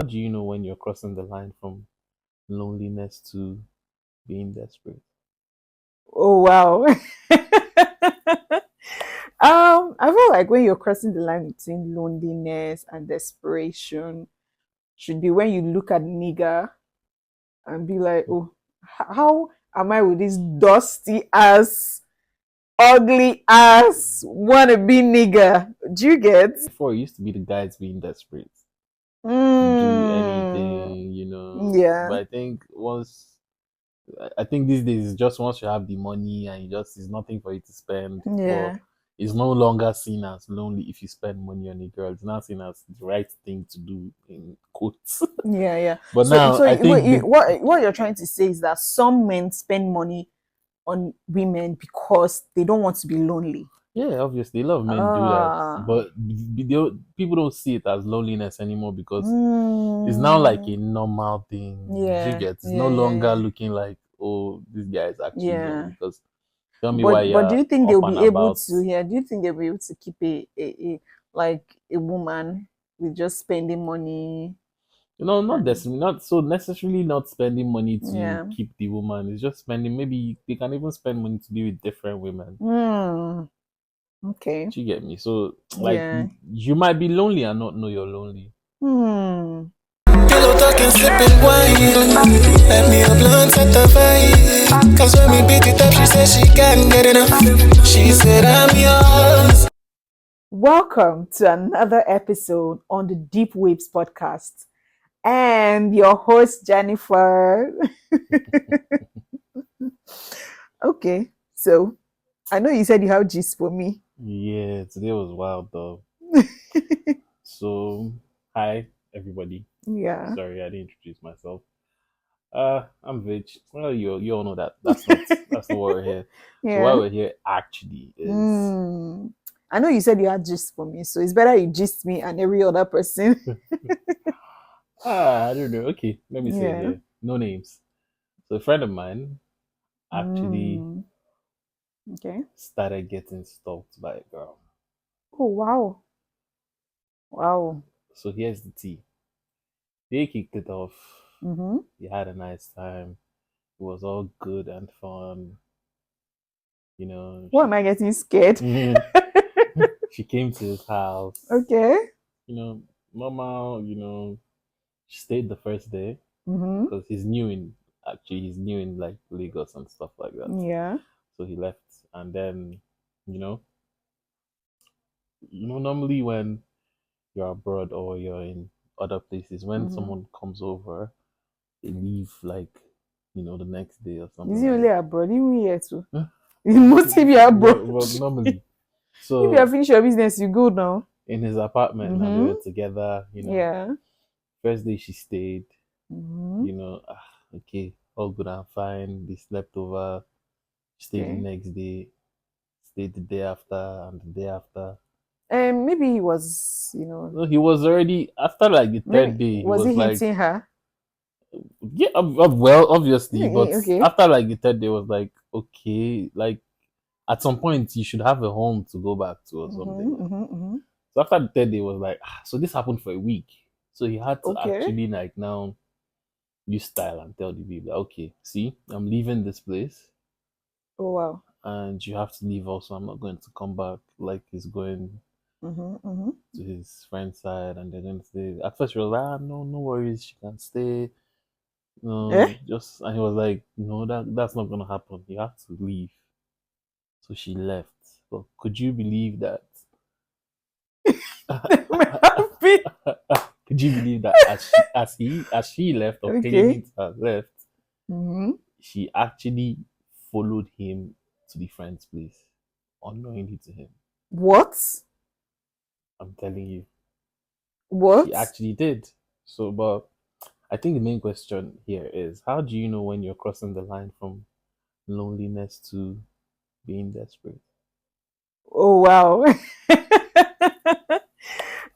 How do you know when you're crossing the line from loneliness to being desperate? Oh wow. I feel like when you're crossing the line between loneliness and desperation should be when you look at nigga and be like, oh, how am I with this dusty ass, ugly ass wannabe nigga? Do you get? Before, it used to be the guys being desperate to do Mm, anything, yeah, But I think I think these days it's just once you have the money and you just it's nothing for you to spend. Well, yeah, it's no longer seen as lonely if you spend money on a girl. It's now seen as the right thing to do in quotes. yeah. But So, now so I what, think the what you're trying to say is that some men spend money on women because they don't want to be lonely. yeah, obviously a lot of men do that, Ah, but people don't see it as loneliness anymore because it's now like mm, a normal thing. Did you yeah, get? It's no yeah, yeah, longer yeah, looking like, oh, this guy is actually lonely. yeah. Because tell me why But do you're you think up they'll and be able about. to? Yeah, do you think they'll be able to keep a like a woman with just spending money Not and necessarily, not so necessarily not spending money to yeah. keep the woman. It's just spending. Maybe they can even spend money to be with different women. Hmm. Okay. Do you get me? So like Yeah. you might be lonely and not know you're lonely. Hmm. Pillow talking, sipping wine. Let me a blunt at the vibe. Cause when we beat it up, she said she can't get enough. She said I'm yours. Welcome to another episode on the Deepwaves podcast. And your host Jennifer. Okay. So I know you said you have gist for me. Yeah, today was wild though. So hi everybody. Yeah. Sorry, I didn't introduce myself. I'm Vich. Well, you all know that. That's not why we're here. So why Yeah. we're here actually is Hmm. I know you said you had gist for me, so it's better you gist me and every other person. I don't know. Okay, let me say it Yeah. here. No names. So a friend of mine actually Hmm. Okay. started getting stalked by a girl. Oh wow. Wow. So here's the tea. They kicked it off. Mm-hmm. They had a nice time. It was all good and fun. You know, Why am I getting scared? she came to his house. Okay. You know, normal. She stayed the first day Mm-hmm. because he's new in like Lagos and stuff like that. Yeah. So he left, and then you know, normally when you're abroad or you're in other places, when Mm-hmm. someone comes over, they leave like the next day or Is something it like only abroad? Even here too. that. It must be abroad. Well, normally, If you have so finished your business, you go now. in his apartment now they Mm-hmm. were together. Yeah. First day she stayed. Mm-hmm. Okay, all good and fine. They slept over. Stayed the Okay. next day. Stayed the day after and the day after. And maybe he was, No, he was already after like the third maybe day. He was was he like, hitting her? yeah, well, obviously, but Okay. after like the third day, was like, okay, like at some point you should have a home to go back to or something. Mm-hmm, mm-hmm, mm-hmm. So after the third day, was like, so this happened for a week. So he had to Okay. actually like now use style and tell the people, okay, see, I'm leaving this place, Oh wow. and you have to leave also. I'm not going to come back. Like he's going Mm-hmm, mm-hmm. to his friend's side, and they're going to stay. At first, she was like, no, no worries, she can stay. Eh? No, just and he was like, no, that's not gonna happen. You have to leave. So she left. But could you believe that? Happy. Could you believe that as she left or Okay. claiming to have left, Mm-hmm. she actually followed him to the friend's place, unknowingly to him. What? I'm telling you, she What? actually did. So, but I think the main question here is, how do you know when you're crossing the line from loneliness to being desperate? Oh wow.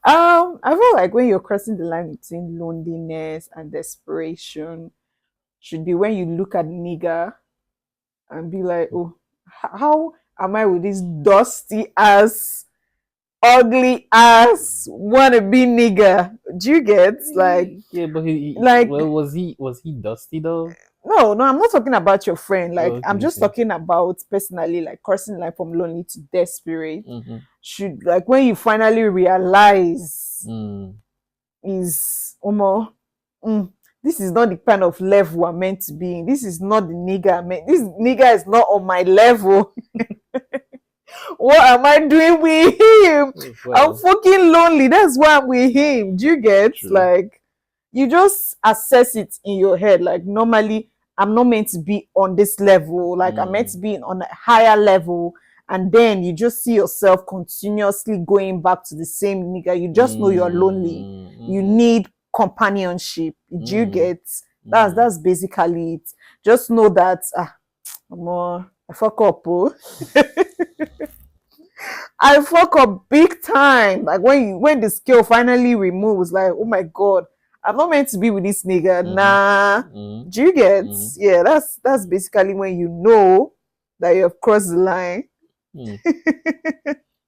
I feel like when you're crossing the line between loneliness and desperation should be when you look at nigga and be like, oh, how am I with this dusty ass, ugly ass wannabe nigga. Do you get like Yeah, but like well, was he dusty though? no, I'm not talking about your friend. Like, Oh, I'm okay, just okay. talking about personally, like crossing line from lonely to desperate. Mm-hmm. Should like when you finally realize Mm, is Omo, mm, this is not the kind of level we're meant to be in. This is not the nigga. This nigga is not on my level. What am I doing with him? I'm well, fucking lonely. That's why I'm with him. Do you get true. like you just assess it in your head? Like normally, I'm not meant to be on this level. Like I'm meant Mm, to be on a higher level. And then you just see yourself continuously going back to the same nigga. You just know you're lonely. You mm-hmm, need companionship. Do you mm, get? mm. That's basically it. Just know that more I fuck up, oh. I fuck up big time. Like when the scale finally removes, like, oh my god, I'm not meant to be with this nigga. Mm-hmm, Nah. mm-hmm, Do you get? mm-hmm. Yeah, that's basically when you know that you have crossed the line. Mm.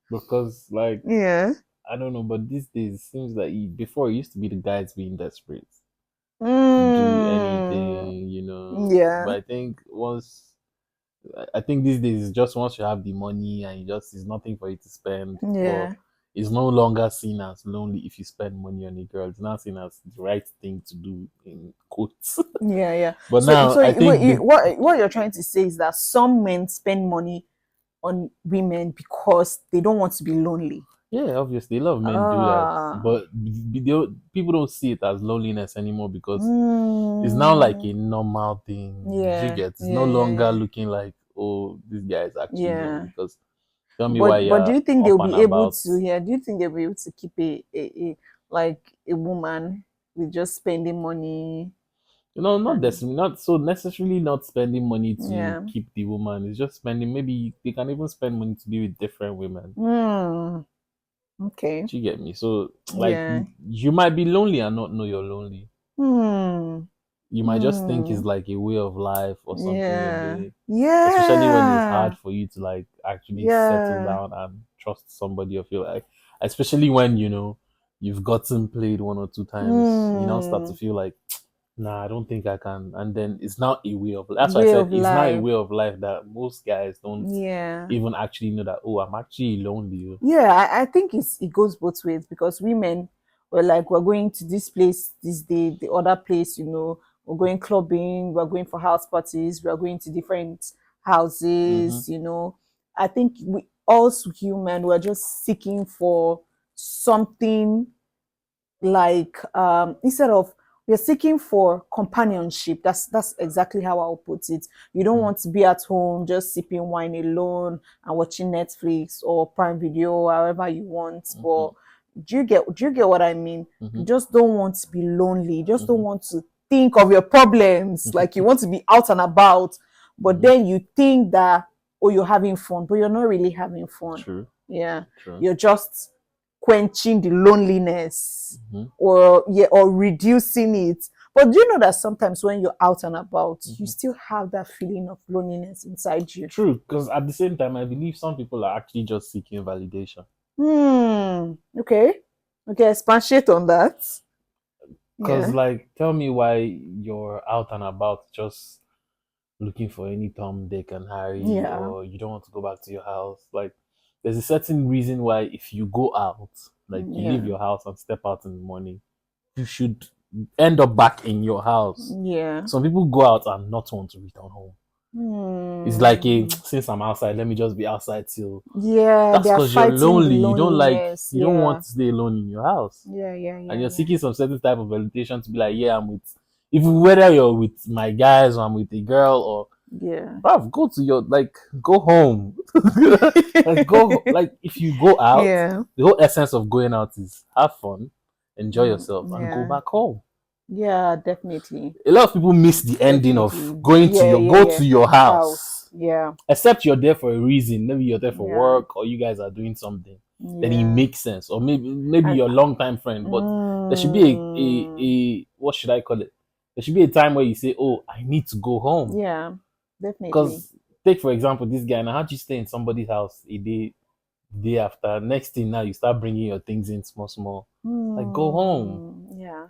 Because like Yeah. I don't know, but these days it seems like before it used to be the guys being desperate to do Mm, anything, yeah. But I think I think these days it's just once you have the money and you just it's nothing for you to spend. Well, Yeah. it's no longer seen as lonely if you spend money on a girl. It's now seen as the right thing to do in quotes. Yeah, yeah. But So now so I what think the what you're trying to say is that some men spend money on women because they don't want to be lonely. yeah, obviously a lot of men do that, Ah. but people don't see it as loneliness anymore because it's now like Mm, a normal thing. Did you yeah, get? It's no yeah, yeah, longer yeah, looking like, oh, this guy is actually lonely. yeah. Because tell me why But do you're you think up they'll and be able about. to? Yeah, do you think they'll be able to keep a like a woman with just spending money Not and not so necessarily not spending money to yeah. keep the woman. It's just spending. Maybe they can even spend money to be with different women. Hmm. Okay. Do you get me? So like Yeah. you might be lonely and not know you're lonely. Hmm. You might just think it's Hmm. like a way of life or something you're Yeah. doing, especially when it's Yeah. hard for you to like actually settle Yeah. down and trust somebody of your life, especially when you've gotten played one or two times. You now start to Hmm. feel like, nah, I don't think I can. And then it's now a way of that's why I Way said of it's now a life. way of life that most guys don't Yeah. even actually know that, oh, I'm actually lonely. Yeah, I think it goes both ways because women were like, we're going to this place this day, the other place, we're going clubbing, we're going for house parties, we're going to different Mm-hmm. houses. I think we also human, we're just seeking for something like instead of we're seeking for companionship. That's exactly how I'll put it. You don't want to be at home just sipping wine alone and watching Netflix or Prime Video, however you want. Mm-hmm. But do you get what I mean? Mm-hmm. You just don't want to be lonely. You just don't Mm-hmm. want to think of your problems. Like you want to be out and about, but Mm-hmm. then you think that oh you're having fun, but you're not really having fun. True. Yeah. True. You're just quenching the loneliness Mm-hmm. or reducing it. But do you know that sometimes when you're out and about, you Mm-hmm. still have that feeling of loneliness inside you? True, because at the same time, I believe some people are actually just seeking validation. Okay. Okay, expatiate on that. Because, Yeah. like, tell me why you're out and about just looking for any Tom, Dick, and Harry, Yeah. or you don't want to go back to your house. Like, there's a certain reason why if you go out, like, you leave Yeah. your house and step out in the morning, you should end up back in your house. Yeah. Some people go out and not want to return home. It's like Hmm. since I'm outside, let me just be outside till. Yeah, That's they are because you're fighting the lonely. loneliness. You don't want Yeah. to stay alone in your house. Yeah, yeah, And yeah, you're yeah. seeking some certain type of validation to be like, yeah, I'm with, even whether you're with my guys or I'm with a girl or, Yeah. bruv, go to your, like, go home. Like, like, if you go out, Yeah. the whole essence of going out is have fun, enjoy yourself, and go Yeah. back home. Yeah, definitely. A lot of people miss the ending of Definitely. going to Yeah, your, yeah, go yeah. to your House. house. Yeah. Except you're there for a reason. Maybe you're there for Yeah. work or you guys are doing something. Then it Yeah. makes sense. Or maybe And you're a long time friend. But there should be mm, a what should I call it? There should be a time where you say, oh, I need to go home. yeah, definitely. Because take for example this guy. Now how'd you stay in somebody's house a day day after. Next thing now, you start bringing your things in small, small. Like go home. Yeah.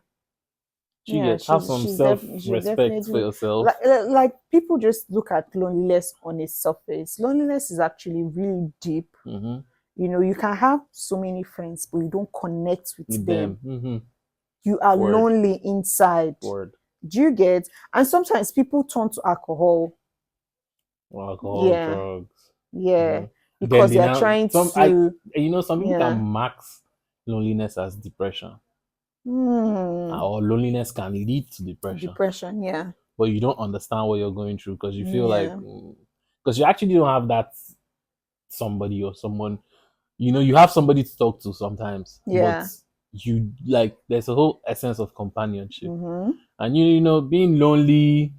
You Yeah, get have some self she's respect for definitely yourself. like people just look at loneliness on a surface. Loneliness is actually really deep. Mm-hmm. You know, you can have so many friends, but you don't connect with With them. them. Mm-hmm. You are Word. lonely inside. Word. Do you get? And sometimes people turn to alcohol. Alcohol, Yeah, drugs. yeah, Mm-hmm. Then because they they are now trying some I to. some people Yeah. can max loneliness as depression. Hmm. Or loneliness can lead to depression. Depression. Yeah. But you don't understand what you're going through because you feel like Yeah. because you actually don't have that somebody or someone, you have somebody to talk to sometimes, but Yeah. you like there's a whole essence of companionship. Mm-hmm. And being lonely,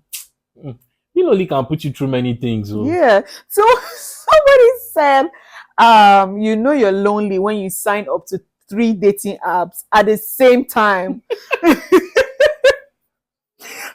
mm, being lonely can put you through many things. So Yeah. So somebody said, you're lonely when you sign up to 3 dating apps at the same time.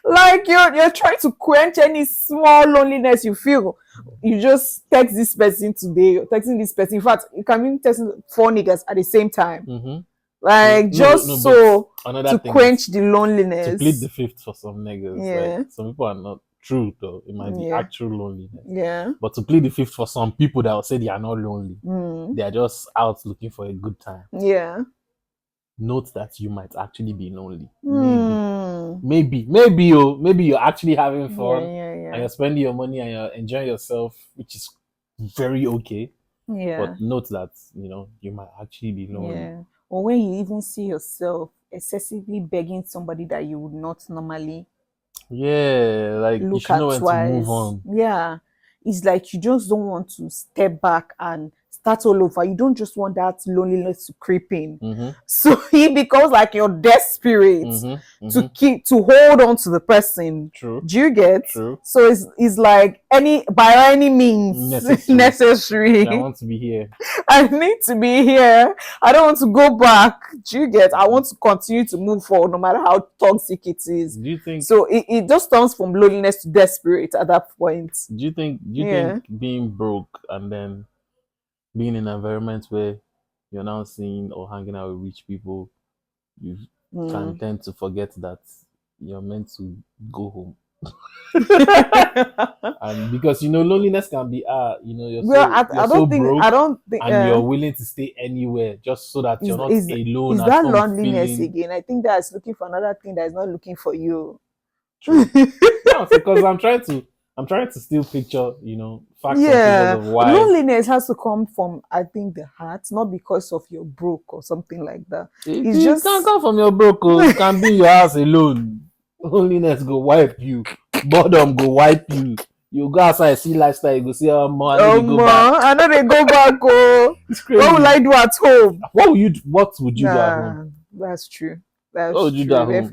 Like you're trying to quench any small loneliness you feel. You just text this person today, you're texting this person. In fact, you can be texting 4 niggas at the same time. mm-hmm. Like No, just but so another to thing is quench the to plead the loneliness. fifth for some niggas. Like Yeah. some people are not true though. It might be Yeah. actual loneliness. Yeah. But to plead the fifth for some people that will say they are not lonely. Mm. They are just out looking for a good time. Yeah. Note that you might actually be lonely. Mm. Maybe you're actually having Yeah, fun yeah, and yeah. you're spending your money and you're enjoying yourself, which is very okay. Yeah. But note that, you might actually be lonely. Yeah. Or when you even see yourself excessively begging somebody that you would not normally Yeah, like you look should know at when to move twice. on. Yeah. It's like you just don't want to step back and start all over. You don't just want that loneliness to creep in. Mm-hmm. So he becomes like your desperate Mm-hmm. to Mm-hmm. hold on to the person. True. Do you get? True. So it's like by any means Necessary. necessary. I want to be here. I need to be here. I don't want to go back. Do you get? I want to continue to move forward no matter how toxic it is. Do you think So it just turns from loneliness to desperate at that point. do you Yeah. think being broke and then being in an environment where you're now seeing or hanging out with rich people, you can Mm. tend to forget that you're meant to go home. And because loneliness can be Well, you're so I broke don't think and you're willing to stay anywhere just so that you're not alone is at that home loneliness feeling again. I think that's looking for another thing that is not looking for you. true. No, because I'm trying to still picture, facts and figures Yeah, of why loneliness has to come from, I think, the heart, not because of you're broke or something like that. It's it can't just come from your broke. You can be in your house alone. Loneliness go wipe you. Boredom go wipe you. You go outside, see lifestyle, you go see how more, I know they go back. I know they go back. Oh, It's what will crazy. I do at home? What would you do at home? Nah, that's true. What That's would you do at true. home?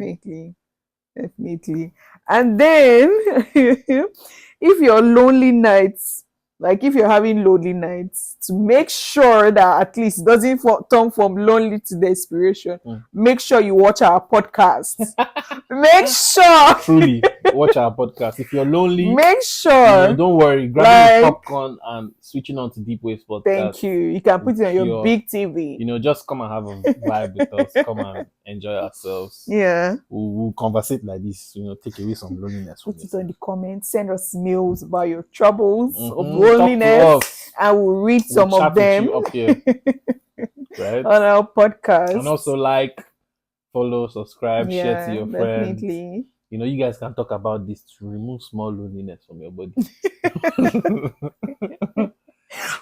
Definitely. And then, if you're lonely nights, like if you're having lonely nights, to make sure that at least it doesn't turn from lonely to desperation, Mm. make sure you watch our podcast. Make sure. Truly, watch our podcast. If you're lonely, Make sure. don't worry. Grabbing Like, your popcorn and switching on to Deepwaves podcast. Thank you. You can put it on your Pure, big TV. Just come and have a vibe with us. Come and enjoy ourselves. Yeah. We'll conversate like this. Take away some loneliness. Put it on the comments. Send us mails about your troubles of Talk to loneliness, us. and we'll read We'll some of chat with them you up here, right? on our podcast. And also follow, subscribe, share to your friends. Definitely. You guys can talk about this to remove small loneliness from your body.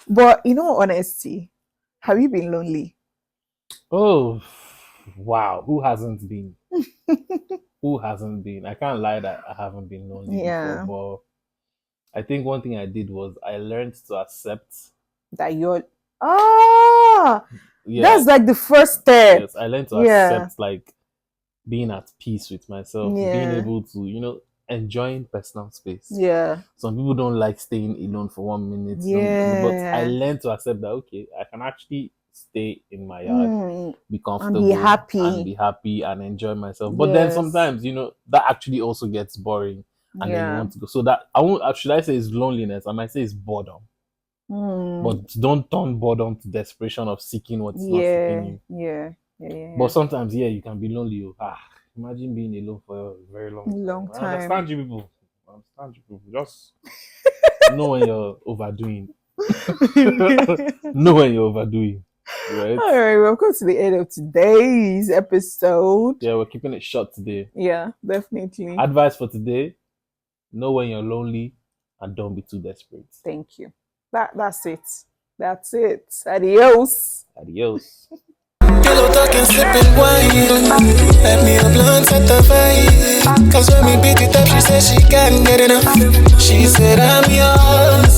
But honesty, have you been lonely? Oh, wow. Who hasn't been? Who hasn't been? I can't lie that I haven't been lonely Yeah. before, but I think one thing I did was I learned to accept. That you're Yeah, that's like the first step. yes, I learned to Yeah. accept like being at peace with myself, being Yeah. able to, enjoying personal space. Yeah. Some people don't like staying alone for 1 minute. Yeah. But I learned to accept that, okay, I can actually stay in my yard, be comfortable, and be happy and enjoy myself. But then Yes. sometimes, that actually also gets boring and then you Yeah. want to go. So that I won't should I say it's loneliness? I might say it's boredom. Hmm. But don't turn boredom to desperation of seeking what's not seeking Yeah, you. yeah, yeah, yeah, But yeah. sometimes, yeah, you can be lonely. Imagine being alone for a very long time. Long I time. understand you people. I understand you people. Just know when you're overdoing. Know when you're overdoing. Right? All right, we've come to the end of today's episode. Yeah, we're keeping it short today. Yeah, definitely. Advice for today: know when you're lonely and don't be too desperate. Thank you. That's it. That's it. Adios. Adios. Pillow talking, sipping wine. Let me a blunt at the vibe. Cause when we beat it up, she said she can't get enough. She said I'm yours.